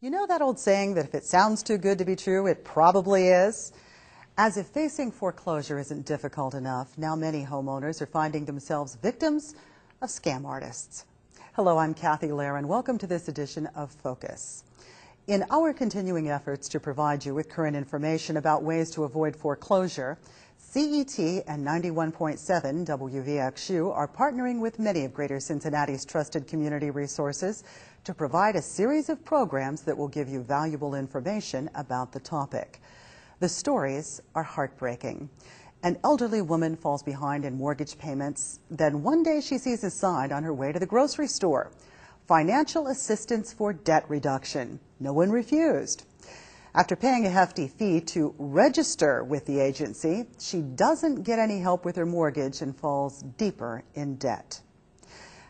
You know that old saying that if it sounds too good to be true, it probably is? As if facing foreclosure isn't difficult enough, now many homeowners are finding themselves victims of scam artists. Hello, I'm Kathy Laren. Welcome to this edition of Focus. In our continuing efforts to provide you with current information about ways to avoid foreclosure, CET and 91.7 WVXU are partnering with many of Greater Cincinnati's trusted community resources to provide a series of programs that will give you valuable information about the topic. The stories are heartbreaking. An elderly woman falls behind in mortgage payments. Then one day she sees a sign on her way to the grocery store. Financial assistance for debt reduction. No one refused. After paying a hefty fee to register with the agency, she doesn't get any help with her mortgage and falls deeper in debt.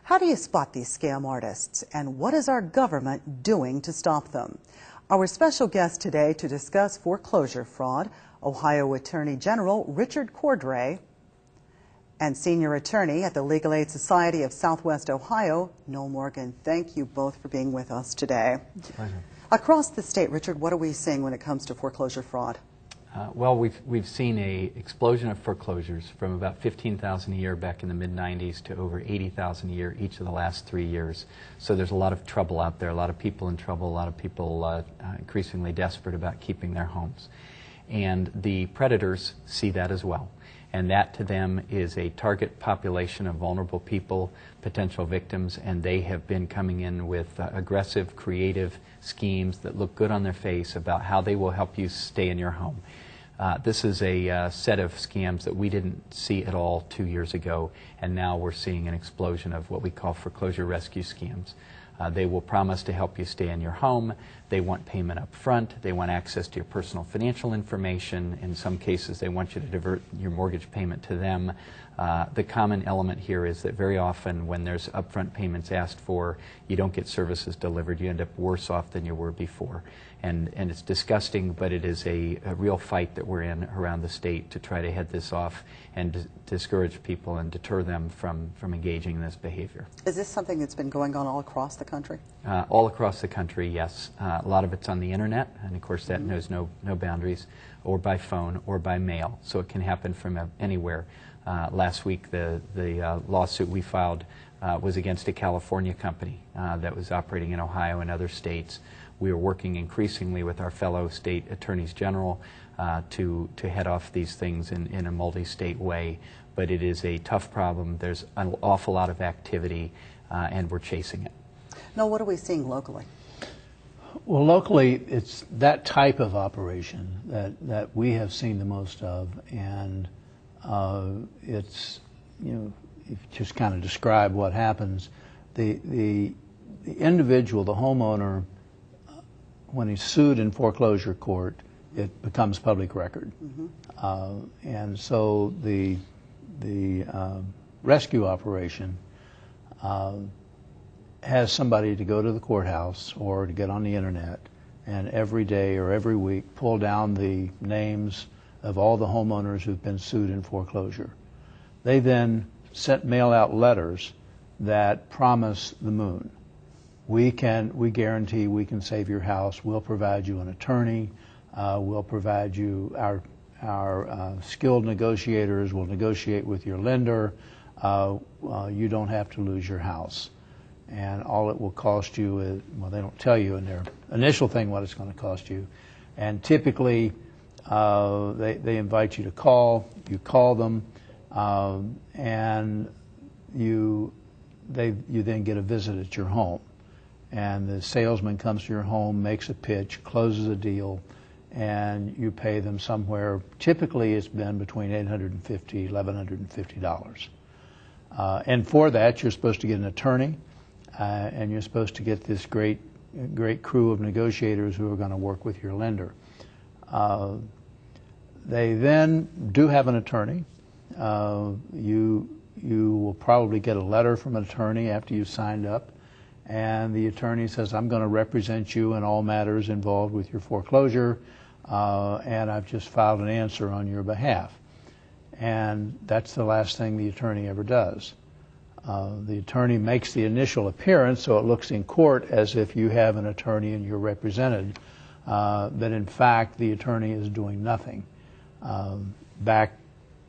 How do you spot these scam artists, and what is our government doing to stop them? Our special guest today to discuss foreclosure fraud, Ohio Attorney General Richard Cordray, and Senior Attorney at the Legal Aid Society of Southwest Ohio, Noel Morgan. Thank you both for being with us today. Pleasure. Across the state, Richard, what are we seeing when it comes to foreclosure fraud? Well, we've seen an explosion of foreclosures from about 15,000 a year back in the mid-90s to over 80,000 a year each of the last 3 years. So there's a lot of trouble out there, a lot of people in trouble, a lot of people increasingly desperate about keeping their homes. And the predators see that as well. And that to them is a target population of vulnerable people, potential victims, and they have been coming in with aggressive, creative schemes that look good on their face about how they will help you stay in your home. This is a set of scams that we didn't see at all 2 years ago, and now we're seeing an explosion of what we call foreclosure rescue schemes. They will promise to help you stay in your home. They want payment up front. They want access to your personal financial information. In some cases, they want you to divert your mortgage payment to them. The common element here is that very often when there's upfront payments asked for, you don't get services delivered. You end up worse off than you were before. And it's disgusting, but it is a real fight that we're in around the state to try to head this off and discourage people and deter them from engaging in this behavior. Is this something that's been going on all across the country? All across the country, yes. A lot of it's on the internet, and of course that knows no boundaries, or by phone or by mail, so it can happen from anywhere. Last week the lawsuit we filed was against a California company that was operating in Ohio and other states. We are working increasingly with our fellow state attorneys general to head off these things in a multi-state way, but it is a tough problem. There's an awful lot of activity, and we're chasing it. Now, what are we seeing locally? Well, locally, it's that type of operation that we have seen the most of, and it's, you know, if you just kind of describe what happens, the individual, the homeowner, when he's sued in foreclosure court, it becomes public record. And so the rescue operation has somebody to go to the courthouse or to get on the internet and every day or every week pull down the names of all the homeowners who've been sued in foreclosure. They then mail out letters that promise the moon. We guarantee we can save your house. We'll provide you an attorney. We'll provide you our skilled negotiators. We'll negotiate with your lender. You don't have to lose your house. And all it will cost you is, well, they don't tell you in their initial thing what it's going to cost you. And typically, they invite you to call. You call them, and you then get a visit at your home. And the salesman comes to your home, makes a pitch, closes a deal, and you pay them somewhere. Typically, it's been between $850 and $1,150. And for that, you're supposed to get an attorney, and you're supposed to get this great crew of negotiators who are going to work with your lender. They then do have an attorney. You will probably get a letter from an attorney after you've signed up, and the attorney says, I'm going to represent you in all matters involved with your foreclosure, and I've just filed an answer on your behalf. And that's the last thing the attorney ever does. The attorney makes the initial appearance, so it looks in court as if you have an attorney and you're represented, but in fact the attorney is doing nothing. Back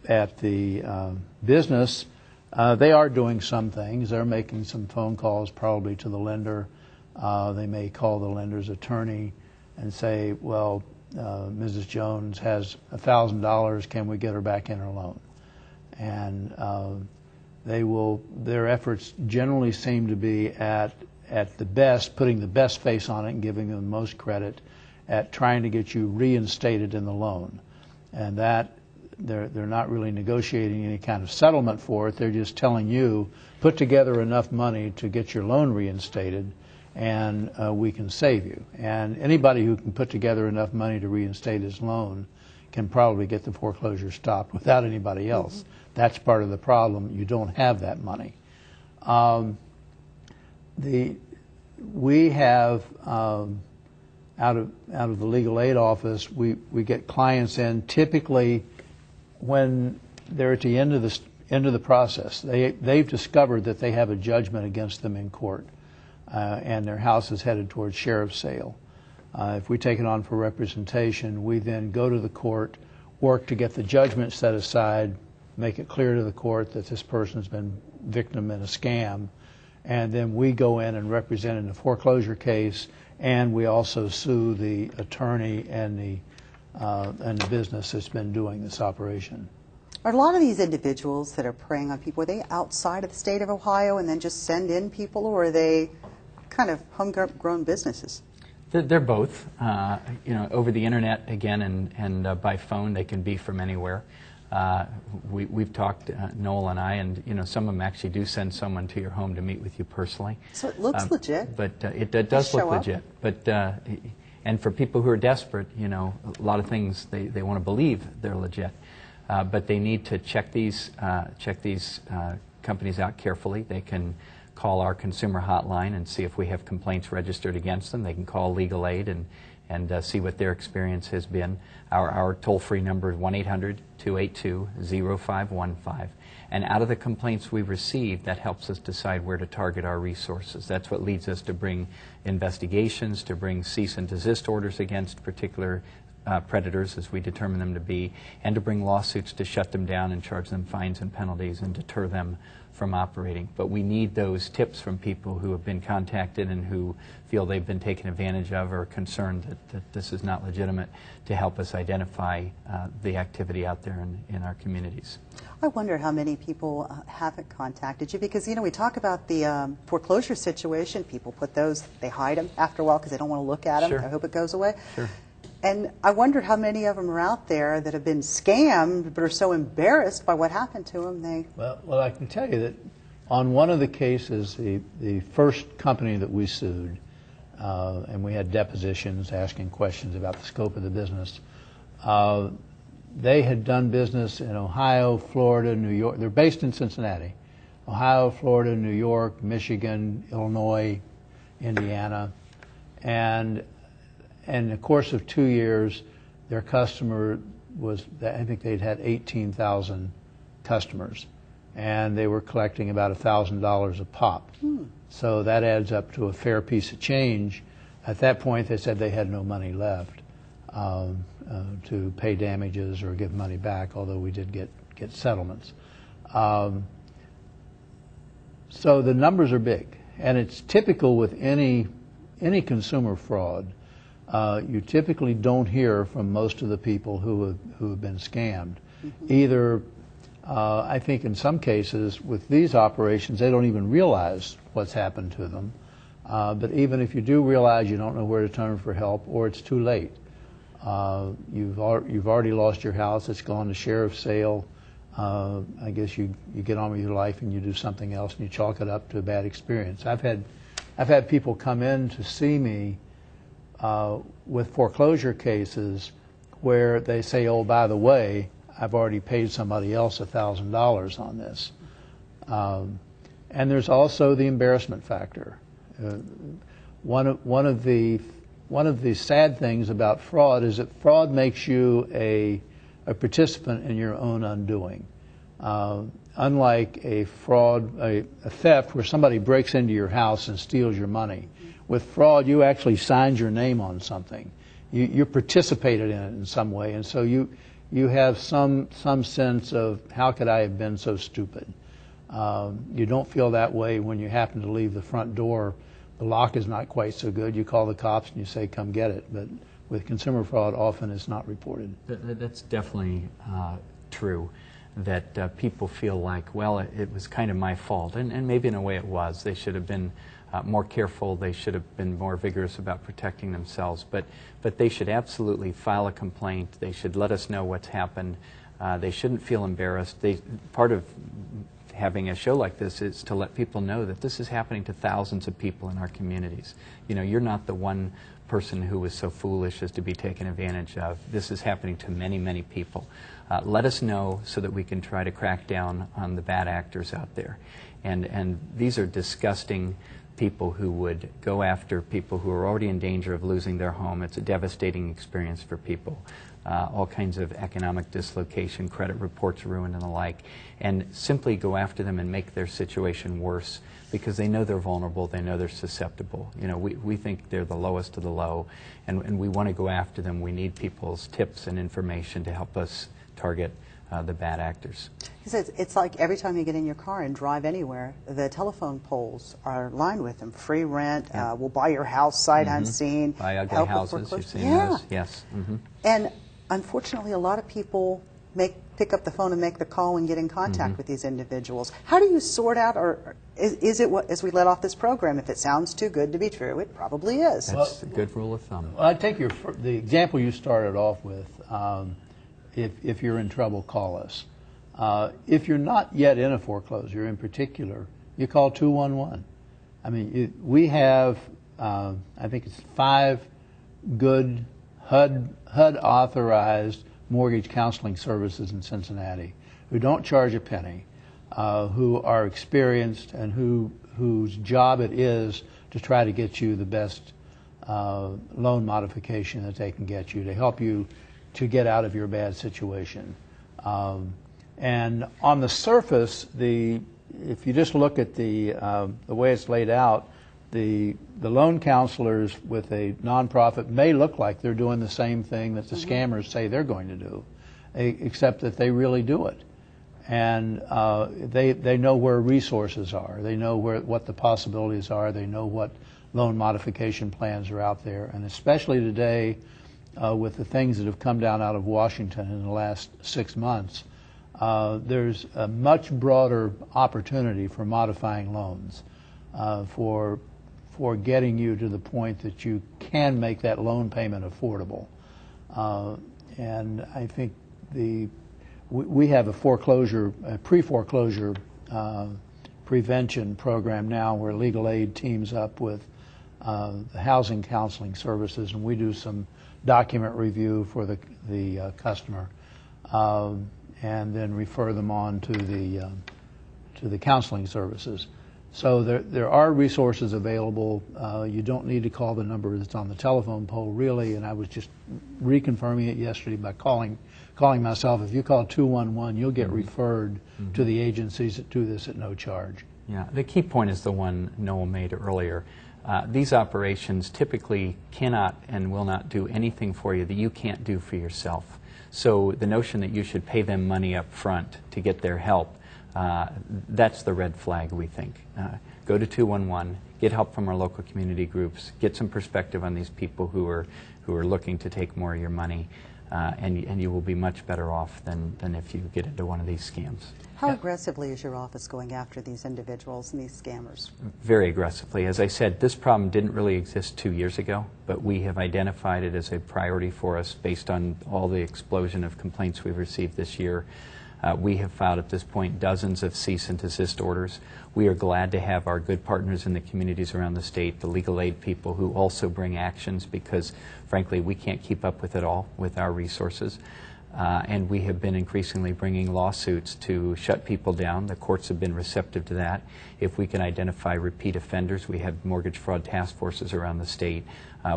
at the business, they are doing some things. They're making some phone calls probably to the lender. They may call the lender's attorney and say, well, Mrs. Jones has $1,000, can we get her back in her loan? And their efforts generally seem to be at the best, putting the best face on it and giving them the most credit at trying to get you reinstated in the loan. And that they're not really negotiating any kind of settlement for it. They're just telling you, put together enough money to get your loan reinstated and we can save you. And anybody who can put together enough money to reinstate his loan can probably get the foreclosure stopped without anybody else. Mm-hmm. That's part of the problem. You don't have that money. We have out of the legal aid office, we get clients in typically when they're at the end of the process. They've discovered that they have a judgment against them in court, and their house is headed towards sheriff's sale. If we take it on for representation, we then go to the court, work to get the judgment set aside, make it clear to the court that this person's been victim in a scam, and then we go in and represent in the foreclosure case, and we also sue the attorney and the business that's been doing this operation. Are a lot of these individuals that are preying on people, are they outside of the state of Ohio and then just send in people, or are they kind of homegrown businesses? They're both. Over the internet again, and by phone, they can be from anywhere. We've talked, Noel and I, and some of them actually do send someone to your home to meet with you personally. So it looks legit. But it does look legit. But and for people who are desperate, a lot of things they want to believe they're legit. But they need to check these companies out carefully. They can call our consumer hotline and see if we have complaints registered against them. They can call legal aid and see what their experience has been. Our toll-free number is 1-800-282-0515. And out of the complaints we receive, that helps us decide where to target our resources. That's what leads us to bring investigations, to bring cease and desist orders against particular predators, as we determine them to be, and to bring lawsuits to shut them down and charge them fines and penalties and deter them from operating. But we need those tips from people who have been contacted and who feel they've been taken advantage of or concerned that this is not legitimate, to help us identify the activity out there in our communities. I wonder how many people haven't contacted you, because we talk about the foreclosure situation. People put those, they hide them after a while because they don't want to look at them. Sure. I hope it goes away. Sure. And I wonder how many of them are out there that have been scammed but are so embarrassed by what happened to them. Well, I can tell you that on one of the cases, the first company that we sued, and we had depositions asking questions about the scope of the business, they had done business in Ohio, Florida, New York. They're based in Cincinnati. Ohio, Florida, New York, Michigan, Illinois, Indiana. And in the course of 2 years, their customer was, I think they'd had 18,000 customers, and they were collecting about $1,000 a pop. So that adds up to a fair piece of change. At that point, they said they had no money left to pay damages or give money back, although we did get settlements. So the numbers are big, and it's typical with any consumer fraud. You typically don't hear from most of the people who have been scammed. Mm-hmm. Either, I think in some cases with these operations, they don't even realize what's happened to them. But even if you do realize, you don't know where to turn for help, or it's too late. You've already lost your house. It's gone to sheriff's sale. I guess you get on with your life and you do something else and you chalk it up to a bad experience. I've had people come in to see me with foreclosure cases where they say, oh, by the way, I've already paid somebody else $1,000 on this. And there's also the embarrassment factor. One of the sad things about fraud is that fraud makes you a participant in your own undoing. unlike a fraud, a theft where somebody breaks into your house and steals your money, with fraud you actually signed your name on something. You participated in it in some way, and so you have some sense of how could I have been so stupid. You don't feel that way when you happen to leave the front door. The lock is not quite so good. You call the cops and you say, come get it. But with consumer fraud, often it's not reported. That's definitely true, that people feel like, well, it was kind of my fault. And maybe in a way it was. They should have been more careful. They should have been more vigorous about protecting themselves. But they should absolutely file a complaint. They should let us know what's happened. They shouldn't feel embarrassed. Part of having a show like this is to let people know that this is happening to thousands of people in our communities. You know, you're not the one person who was so foolish as to be taken advantage of. This is happening to many, many people. Let us know so that we can try to crack down on the bad actors out there. And these are disgusting people who would go after people who are already in danger of losing their home. It's a devastating experience for people. All kinds of economic dislocation, credit reports ruined and the like, and simply go after them and make their situation worse because they know they're vulnerable, they know they're susceptible. You know, we think they're the lowest of the low, and we want to go after them. We need people's tips and information to help us target the bad actors. He says it's like every time you get in your car and drive anywhere, the telephone poles are lined with them. Free rent, we'll buy your house sight unseen. Buy ugly help with houses, you've foreclosure. seen those? Yes. And unfortunately, a lot of people pick up the phone and make the call and get in contact with these individuals. How do you sort out, or is it what, as we let off this program, if it sounds too good to be true, it probably is? That's a good rule of thumb. Well, I take the example you started off with. If you're in trouble, call us. If you're not yet in a foreclosure, in particular, you call 211. I mean, we have, I think it's 5 good HUD authorized mortgage counseling services in Cincinnati who don't charge a penny, who are experienced and whose job it is to try to get you the best loan modification that they can get you to help you to get out of your bad situation. And on the surface, if you just look at the way it's laid out, the loan counselors with a nonprofit may look like they're doing the same thing that the scammers say they're going to do, except that they really do it. And they know where resources are. They know what the possibilities are. They know what loan modification plans are out there. And especially today, with the things that have come down out of Washington in the last 6 months, there's a much broader opportunity for modifying loans, for getting you to the point that you can make that loan payment affordable. And I think we have a pre-foreclosure prevention program now where legal aid teams up with the housing counseling services, and we do some document review for the customer, and then refer them on to the counseling services. So there are resources available. You don't need to call the number that's on the telephone pole, really, and I was just reconfirming it yesterday by calling myself. If you call 211, you'll get referred to the agencies that do this at no charge. Yeah, the key point is the one Noel made earlier. These operations typically cannot and will not do anything for you that you can't do for yourself. So the notion that you should pay them money up front to get their help, that's the red flag, we think. Go to 211, get help from our local community groups, get some perspective on these people who are looking to take more of your money, and you will be much better off than if you get into one of these scams. How aggressively is your office going after these individuals and these scammers? Very aggressively. As I said, this problem didn't really exist 2 years ago, but we have identified it as a priority for us based on all the explosion of complaints we've received this year. We have filed at this point dozens of cease and desist orders. We are glad to have our good partners in the communities around the state, the legal aid people who also bring actions because, frankly, we can't keep up with it all with our resources. And we have been increasingly bringing lawsuits to shut people down. The courts have been receptive to that. If we can identify repeat offenders, we have mortgage fraud task forces around the state.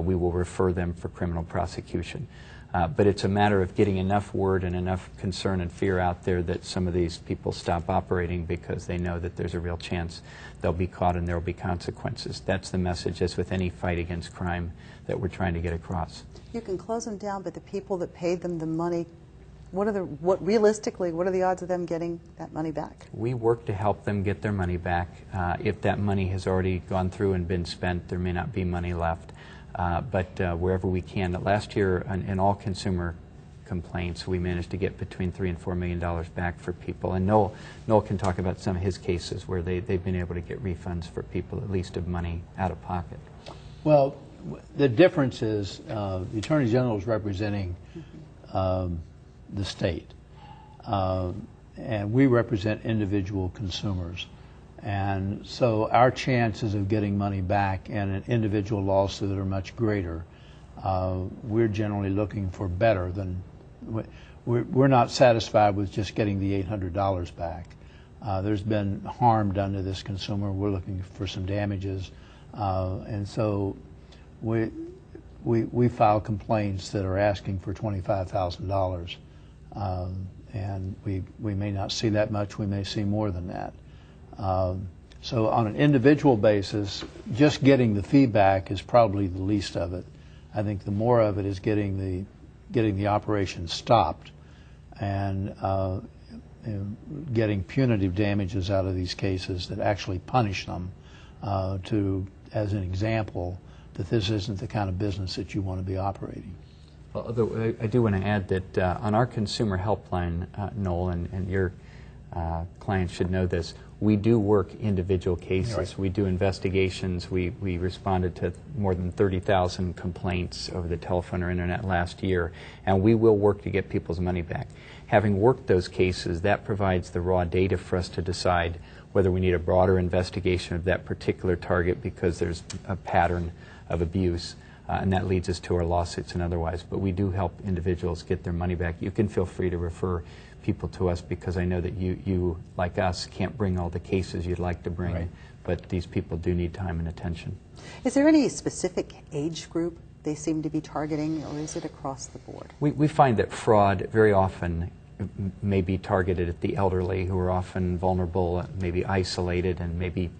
We will refer them for criminal prosecution. But it's a matter of getting enough word and enough concern and fear out there that some of these people stop operating because they know that there's a real chance they'll be caught and there will be consequences. That's the message, as with any fight against crime, that we're trying to get across. You can close them down, but the people that paid them the money, realistically, what are the odds of them getting that money back? We work to help them get their money back. If that money has already gone through and been spent, there may not be money left. But wherever we can. Last year, in all consumer complaints, we managed to get between $3 and $4 million back for people. And Noel can talk about some of his cases where they've been able to get refunds for people, at least of money out of pocket. Well, the difference is the Attorney General is representing the state, and we represent individual consumers. And so our chances of getting money back in an individual lawsuit are much greater. We're generally looking for better than, we're not satisfied with just getting the $800 back. There's been harm done to this consumer. We're looking for some damages. And so we file complaints that are asking for $25,000. And we may not see that much, we may see more than that. So on an individual basis, just getting the feedback is probably the least of it. I think the more of it is getting the operation stopped and getting punitive damages out of these cases that actually punish them as an example that this isn't the kind of business that you want to be operating. Although I do want to add that on our consumer helpline, Noel, and your clients should know this, we do work individual cases. Right. We do investigations. We responded to more than 30,000 complaints over the telephone or internet last year, and we will work to get people's money back. Having worked those cases, that provides the raw data for us to decide whether we need a broader investigation of that particular target because there's a pattern of abuse, and that leads us to our lawsuits and otherwise. But we do help individuals get their money back. You can feel free to refer people to us because I know that you, like us, can't bring all the cases you'd like to bring, right. But these people do need time and attention. Is there any specific age group they seem to be targeting, or is it across the board? We find that fraud very often may be targeted at the elderly, who are often vulnerable, maybe isolated, and maybe,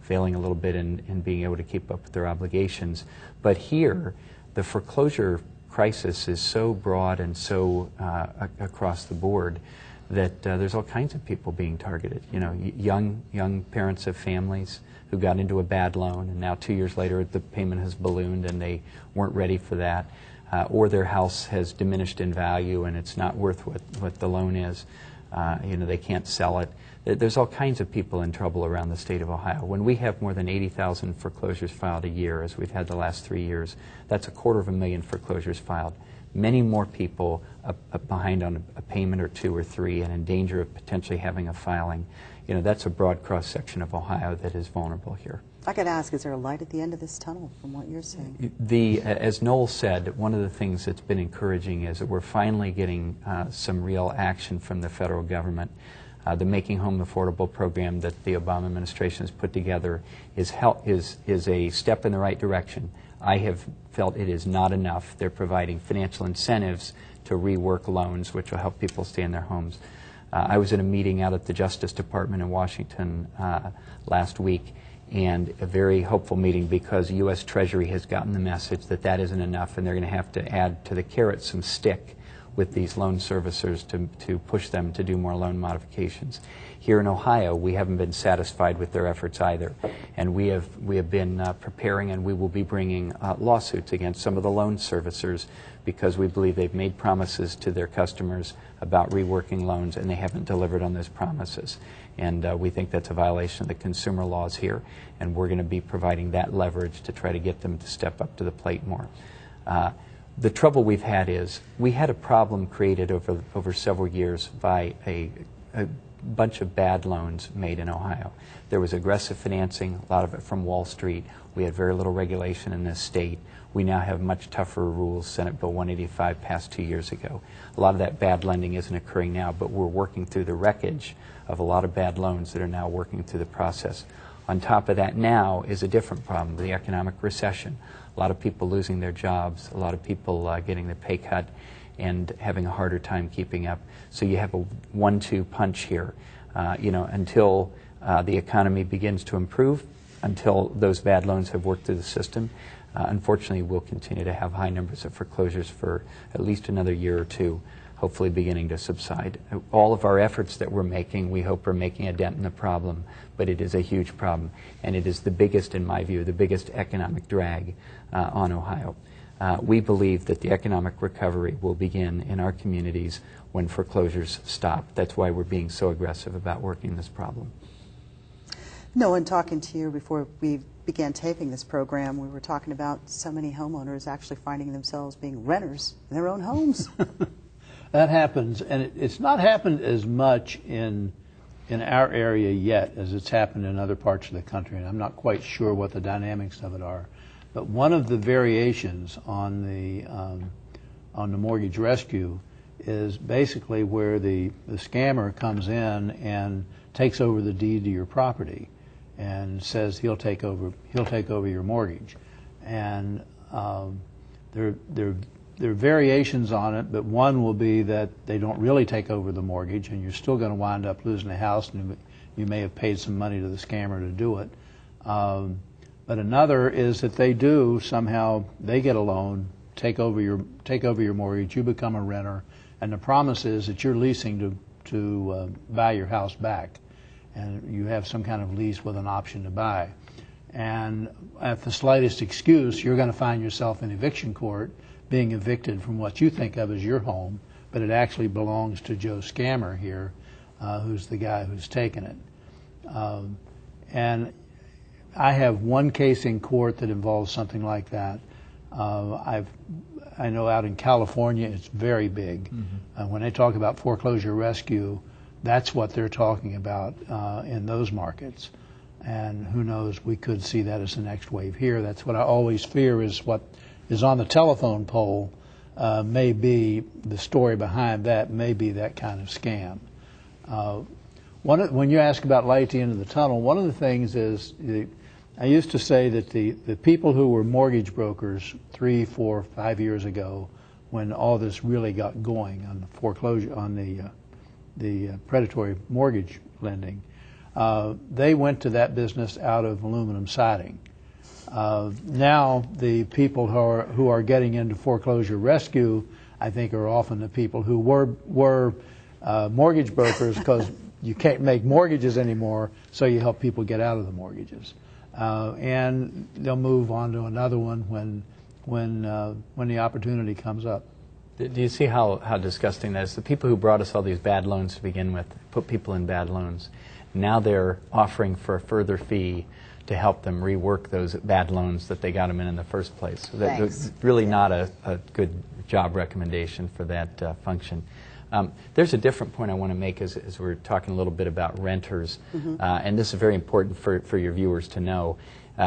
failing a little bit in being able to keep up with their obligations. But here, the foreclosure crisis is so broad and so across the board that there's all kinds of people being targeted. Young parents of families who got into a bad loan, and now 2 years later the payment has ballooned and they weren't ready for that, or their house has diminished in value and it's not worth what the loan is. They can't sell it. There's all kinds of people in trouble around the state of Ohio. When we have more than 80,000 foreclosures filed a year, as we've had the last 3 years, that's 250,000 foreclosures filed. Many more people behind on a payment or 2 or 3 and in danger of potentially having a filing. That's a broad cross-section of Ohio that is vulnerable here. I could ask, is there a light at the end of this tunnel from what you're saying? As Noel said, one of the things that's been encouraging is that we're finally getting some real action from the federal government. The Making Home Affordable program that the Obama administration has put together is a step in the right direction. I have felt it is not enough. They're providing financial incentives to rework loans, which will help people stay in their homes. I was at a meeting out at the Justice Department in Washington last week, and a very hopeful meeting because U.S. Treasury has gotten the message that that isn't enough, and they're going to have to add to the carrot some stick with these loan servicers to push them to do more loan modifications. Here in Ohio, we haven't been satisfied with their efforts either, and we have been preparing, and we will be bringing lawsuits against some of the loan servicers because we believe they've made promises to their customers about reworking loans, and they haven't delivered on those promises. And we think that's a violation of the consumer laws here, and we're going to be providing that leverage to try to get them to step up to the plate more. The trouble we've had is we had a problem created over several years by a bunch of bad loans made in Ohio. There was aggressive financing, a lot of it from Wall Street. We had very little regulation in this state. We now have much tougher rules. Senate Bill 185 passed 2 years ago. A lot of that bad lending isn't occurring now, but we're working through the wreckage of a lot of bad loans that are now working through the process. On top of that now is a different problem, the economic recession. A lot of people losing their jobs, a lot of people getting their pay cut and having a harder time keeping up. So you have a 1-2 punch here. Until the economy begins to improve, until those bad loans have worked through the system, unfortunately we'll continue to have high numbers of foreclosures for at least another year or two, hopefully beginning to subside. All of our efforts that we're making, we hope are making a dent in the problem, but it is a huge problem, and it is the biggest, in my view, the biggest economic drag on Ohio. We believe that the economic recovery will begin in our communities when foreclosures stop. That's why we're being so aggressive about working this problem. No, and talking to you before we began taping this program, we were talking about so many homeowners actually finding themselves being renters in their own homes. That happens, and it's not happened as much in our area yet as it's happened in other parts of the country, and I'm not quite sure what the dynamics of it are. But one of the variations on the mortgage rescue is basically where the scammer comes in and takes over the deed to your property and says he'll take over your mortgage. And there are variations on it, but one will be that they don't really take over the mortgage, and you're still going to wind up losing the house, and you may have paid some money to the scammer to do it. But another is that they do somehow, they get a loan, take over your mortgage, you become a renter, and the promise is that you're leasing to buy your house back, and you have some kind of lease with an option to buy. And at the slightest excuse, you're going to find yourself in eviction court being evicted from what you think of as your home, but it actually belongs to Joe Scammer here, who's the guy who's taken it. And I have one case in court that involves something like that. I know out in California it's very big. Mm-hmm. When they talk about foreclosure rescue, that's what they're talking about in those markets. And who knows, we could see that as the next wave here. That's what I always fear is what is on the telephone pole may be the story behind that, may be that kind of scam. When you ask about light at the end of the tunnel, one of the things is, I used to say that the people who were mortgage brokers 3, 4, 5 years ago, when all this really got going on the foreclosure, on the predatory mortgage lending, they went to that business out of aluminum siding. Now the people who are getting into foreclosure rescue, I think, are often the people who were mortgage brokers because you can't make mortgages anymore, so you help people get out of the mortgages. And they'll move on to another one when the opportunity comes up. Do you see how disgusting that is? The people who brought us all these bad loans to begin with put people in bad loans. Now they're offering for a further fee to help them rework those bad loans that they got them in the first place. So that's really not a good job recommendation for that function. There's a different point I want to make as we're talking a little bit about renters, and this is very important for your viewers to know,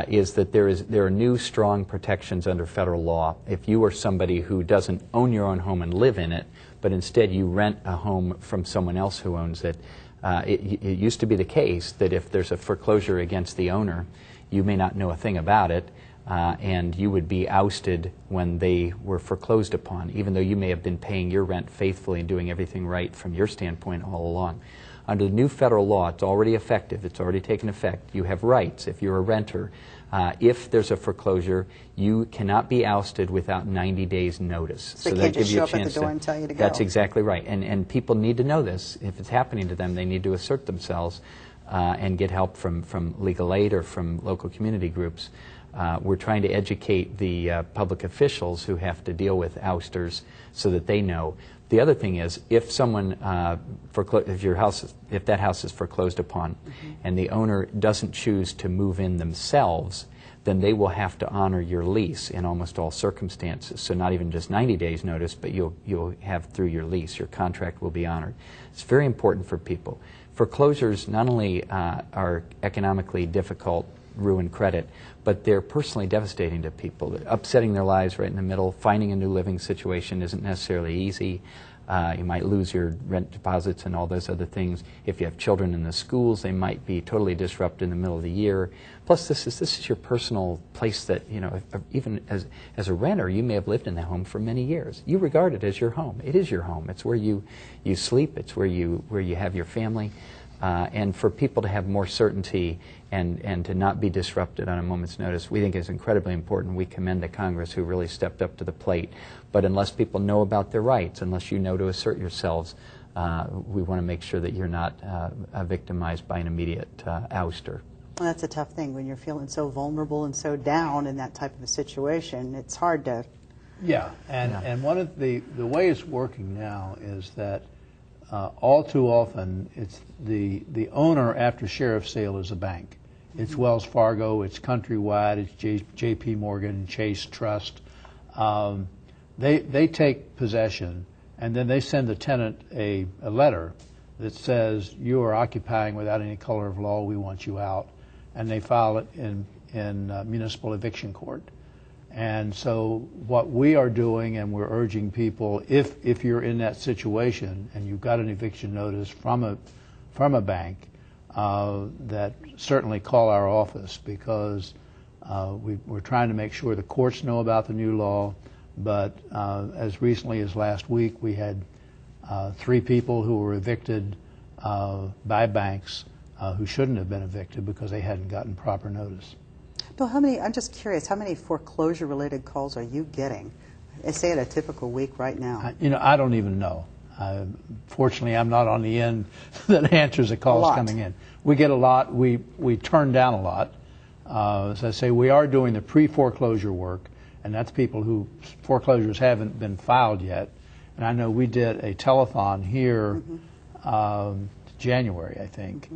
is that there are new strong protections under federal law. If you are somebody who doesn't own your own home and live in it, but instead you rent a home from someone else who owns it, it used to be the case that if there's a foreclosure against the owner, you may not know a thing about it, and you would be ousted when they were foreclosed upon, even though you may have been paying your rent faithfully and doing everything right from your standpoint all along. Under the new federal law, it's already effective, it's already taken effect. You have rights if you're a renter. If there's a foreclosure, you cannot be ousted without 90 days notice. So they can't just show up at the door and tell you to go. That's exactly right. And people need to know this. If it's happening to them, they need to assert themselves and get help from legal aid or from local community groups. We're trying to educate the public officials who have to deal with ousters so that they know. The other thing is, if someone, if that house is foreclosed upon, and the owner doesn't choose to move in themselves, then they will have to honor your lease in almost all circumstances. So not even just 90 days notice, but you'll have through your lease, your contract will be honored. It's very important for people. Foreclosures not only are economically difficult, ruin credit, but they're personally devastating to people. They're upsetting their lives right in the middle. Finding a new living situation isn't necessarily easy. You might lose your rent deposits and all those other things. If you have children in the schools, they might be totally disrupted in the middle of the year. Plus, this is your personal place that, you know, even as a renter, you may have lived in that home for many years. You regard it as your home. It is your home. It's where you sleep. It's where you have your family. And for people to have more certainty and to not be disrupted on a moment's notice, we think is incredibly important. We commend the Congress who really stepped up to the plate. But unless people know about their rights, unless you know to assert yourselves, we want to make sure that you're not victimized by an immediate ouster. Well, that's a tough thing when you're feeling so vulnerable and so down in that type of a situation. It's hard to... Yeah, and one of the way it's working now is that all too often it's the owner after sheriff's sale is a bank. It's Wells Fargo, it's Countrywide, it's J.P. Morgan, Chase Trust. They take possession, and then they send the tenant a letter that says, you are occupying without any color of law, we want you out. And they file it in municipal eviction court. And so what we are doing, and we're urging people, if you're in that situation and you've got an eviction notice from a bank, that certainly call our office, because we're trying to make sure the courts know about the new law. But as recently as last week, we had 3 people who were evicted by banks who shouldn't have been evicted because they hadn't gotten proper notice. Bill, I'm just curious, how many foreclosure-related calls are you getting, say, at a typical week right now? I don't even know. Fortunately, I'm not on the end that answers the calls coming in. We get a lot. We turn down a lot. As I say, we are doing the pre-foreclosure work, and that's people who foreclosures haven't been filed yet. And I know we did a telethon here January, I think.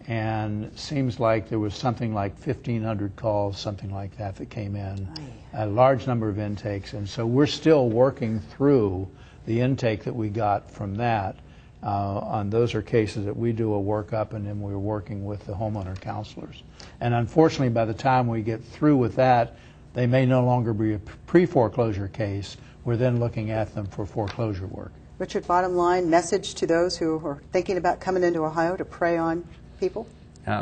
And it seems like there was something like 1,500 calls, something like that came in, a large number of intakes. And so we're still working through the intake that we got from that. On those are cases that we do a workup, and then we're working with the homeowner counselors. And unfortunately, by the time we get through with that, they may no longer be a pre-foreclosure case. We're then looking at them for foreclosure work. Richard, bottom line, message to those who are thinking about coming into Ohio to prey on people?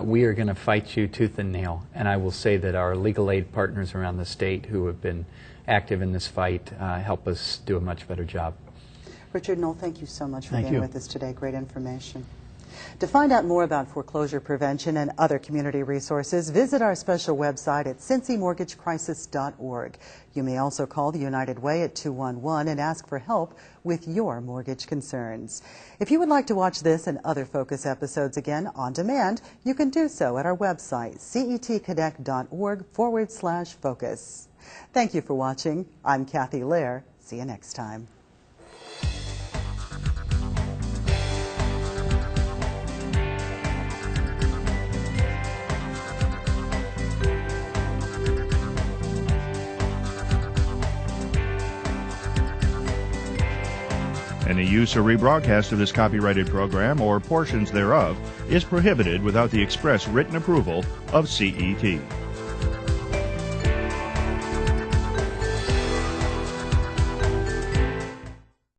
We are going to fight you tooth and nail, and I will say that our legal aid partners around the state who have been active in this fight help us do a much better job. Richard Knoll, thank you so much for being with us today. Great information. To find out more about foreclosure prevention and other community resources, visit our special website at cincymortgagecrisis.org. You may also call the United Way at 211 and ask for help with your mortgage concerns. If you would like to watch this and other Focus episodes again on demand, you can do so at our website, cetconnect.org/focus. Thank you for watching. I'm Kathy Lair. See you next time. Any use or rebroadcast of this copyrighted program or portions thereof is prohibited without the express written approval of CET.